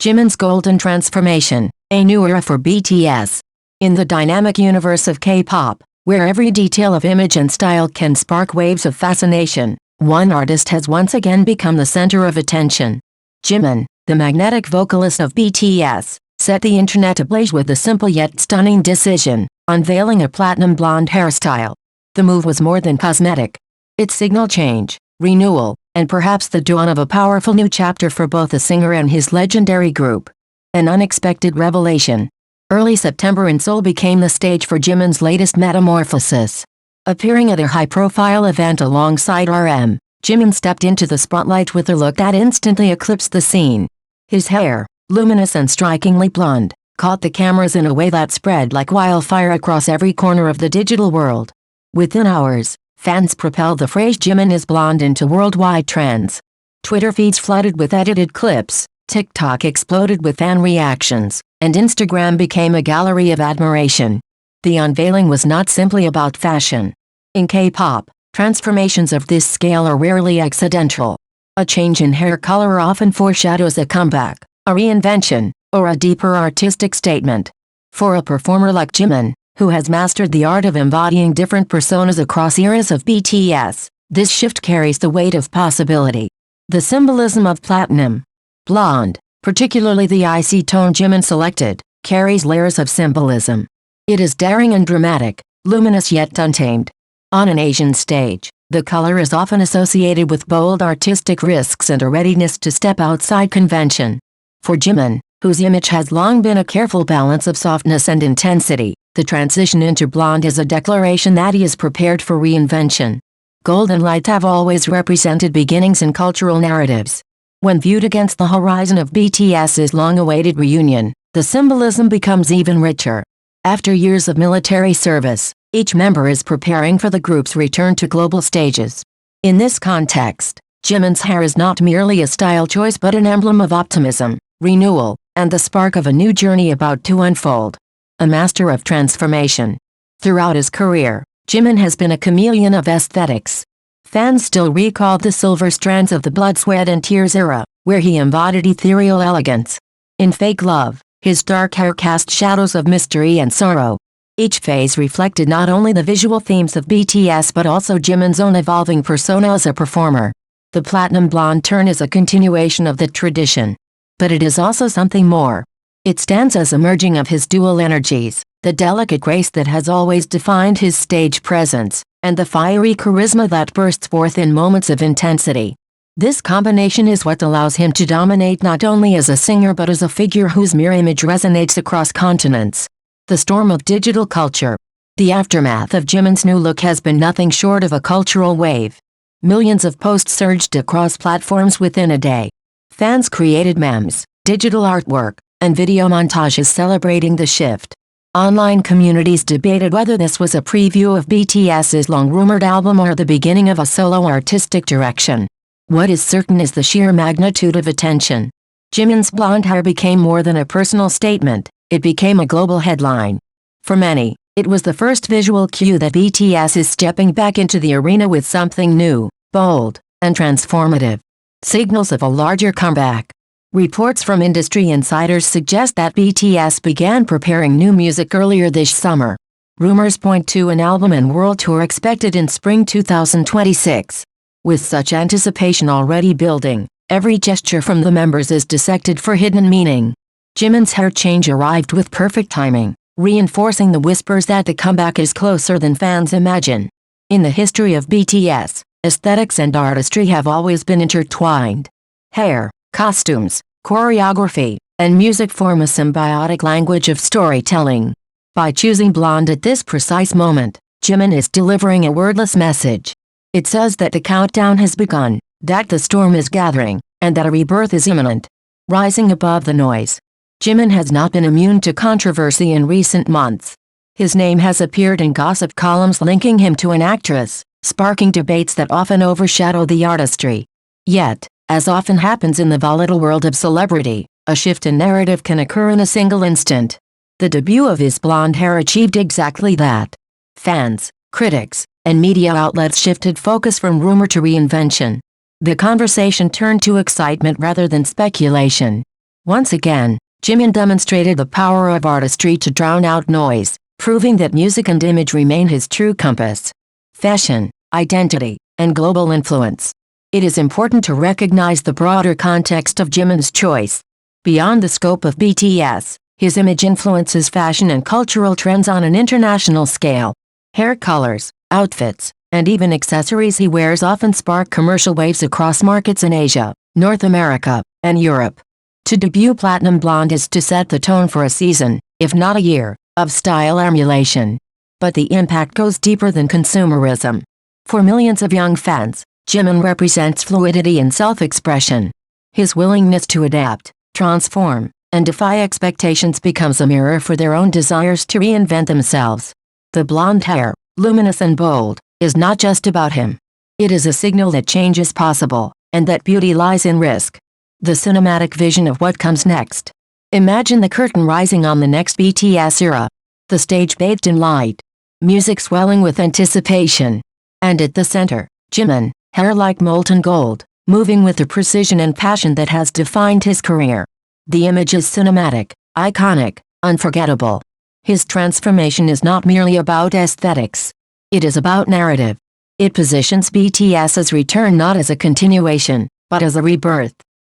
Jimin's golden transformation, a new era for BTS. In the dynamic universe of K-pop, where every detail of image and style can spark waves of fascination, one artist has once again become the center of attention. Jimin, the magnetic vocalist of BTS, set the internet ablaze with a simple yet stunning decision, unveiling a platinum blonde hairstyle. The move was more than cosmetic. It signaled change, renewal, and perhaps the dawn of a powerful new chapter for both the singer and his legendary group. An unexpected revelation. Early September in Seoul became the stage for Jimin's latest metamorphosis. Appearing at a high-profile event alongside RM, Jimin stepped into the spotlight with a look that instantly eclipsed the scene. His hair, luminous and strikingly blonde, caught the cameras in a way that spread like wildfire across every corner of the digital world. Within hours, fans propelled the phrase "Jimin is blonde" into worldwide trends. Twitter feeds flooded with edited clips, TikTok exploded with fan reactions, and Instagram became a gallery of admiration. The unveiling was not simply about fashion. In K-pop, transformations of this scale are rarely accidental. A change in hair color often foreshadows a comeback, a reinvention, or a deeper artistic statement. For a performer like Jimin, who has mastered the art of embodying different personas across eras of BTS, this shift carries the weight of possibility. The symbolism of platinum blonde, particularly the icy tone Jimin selected, carries layers of symbolism. It is daring and dramatic, luminous yet untamed. On an Asian stage, the color is often associated with bold artistic risks and a readiness to step outside convention. For Jimin, whose image has long been a careful balance of softness and intensity, the transition into blonde is a declaration that he is prepared for reinvention. Golden lights have always represented beginnings in cultural narratives. When viewed against the horizon of BTS's long-awaited reunion, the symbolism becomes even richer. After years of military service, each member is preparing for the group's return to global stages. In this context, Jimin's hair is not merely a style choice but an emblem of optimism, renewal, and the spark of a new journey about to unfold. A master of transformation. Throughout his career, Jimin has been a chameleon of aesthetics. Fans still recall the silver strands of the Blood, Sweat and Tears era, where he embodied ethereal elegance. In Fake Love, his dark hair cast shadows of mystery and sorrow. Each phase reflected not only the visual themes of BTS but also Jimin's own evolving persona as a performer. The platinum blonde turn is a continuation of the tradition. But it is also something more. It stands as a merging of his dual energies, the delicate grace that has always defined his stage presence, and the fiery charisma that bursts forth in moments of intensity. This combination is what allows him to dominate not only as a singer but as a figure whose mirror image resonates across continents. The storm of digital culture. The aftermath of Jimin's new look has been nothing short of a cultural wave. Millions of posts surged across platforms within a day. Fans created memes, digital artwork, and video montages celebrating the shift. Online communities debated whether this was a preview of BTS's long-rumored album or the beginning of a solo artistic direction. What is certain is the sheer magnitude of attention. Jimin's blonde hair became more than a personal statement, it became a global headline. For many, it was the first visual cue that BTS is stepping back into the arena with something new, bold, and transformative. Signals of a larger comeback. Reports from industry insiders suggest that BTS began preparing new music earlier this summer. Rumors point to an album and world tour expected in spring 2026. With such anticipation already building, every gesture from the members is dissected for hidden meaning. Jimin's hair change arrived with perfect timing, reinforcing the whispers that the comeback is closer than fans imagine. In the history of BTS, aesthetics and artistry have always been intertwined. Hair, costumes, choreography, and music form a symbiotic language of storytelling. By choosing blonde at this precise moment, Jimin is delivering a wordless message. It says that the countdown has begun, that the storm is gathering, and that a rebirth is imminent. Rising above the noise. Jimin has not been immune to controversy in recent months. His name has appeared in gossip columns linking him to an actress, sparking debates that often overshadow the artistry. Yet, as often happens in the volatile world of celebrity, a shift in narrative can occur in a single instant. The debut of his blonde hair achieved exactly that. Fans, critics, and media outlets shifted focus from rumor to reinvention. The conversation turned to excitement rather than speculation. Once again, Jimin demonstrated the power of artistry to drown out noise, proving that music and image remain his true compass. Fashion, identity, and global influence. It is important to recognize the broader context of Jimin's choice. Beyond the scope of BTS, his image influences fashion and cultural trends on an international scale. Hair colors, outfits, and even accessories he wears often spark commercial waves across markets in Asia, North America, and Europe. To debut Platinum Blonde is to set the tone for a season, if not a year, of style emulation. But the impact goes deeper than consumerism. For millions of young fans, Jimin represents fluidity and self-expression. His willingness to adapt, transform, and defy expectations becomes a mirror for their own desires to reinvent themselves. The blonde hair, luminous and bold, is not just about him. It is a signal that change is possible, and that beauty lies in risk. The cinematic vision of what comes next. Imagine the curtain rising on the next BTS era. The stage bathed in light. Music swelling with anticipation. And at the center, Jimin, hair like molten gold, moving with the precision and passion that has defined his career. The image is cinematic, iconic, unforgettable. His transformation is not merely about aesthetics. It is about narrative. It positions BTS's return not as a continuation, but as a rebirth.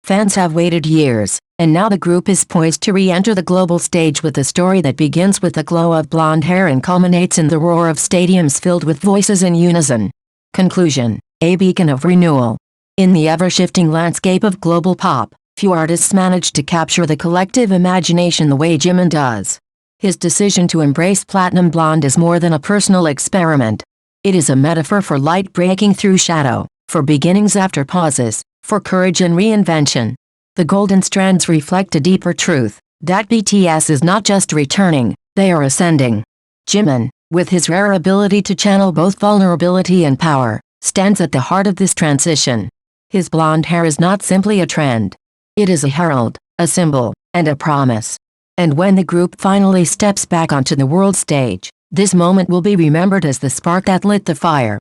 Fans have waited years, and now the group is poised to re-enter the global stage with a story that begins with the glow of blonde hair and culminates in the roar of stadiums filled with voices in unison. Conclusion: a beacon of renewal. In the ever-shifting landscape of global pop, few artists manage to capture the collective imagination the way Jimin does. His decision to embrace Platinum Blonde is more than a personal experiment. It is a metaphor for light breaking through shadow, for beginnings after pauses, for courage and reinvention. The golden strands reflect a deeper truth, that BTS is not just returning, they are ascending. Jimin, with his rare ability to channel both vulnerability and power, stands at the heart of this transition. His blonde hair is not simply a trend. It is a herald, a symbol, and a promise. And when the group finally steps back onto the world stage, this moment will be remembered as the spark that lit the fire.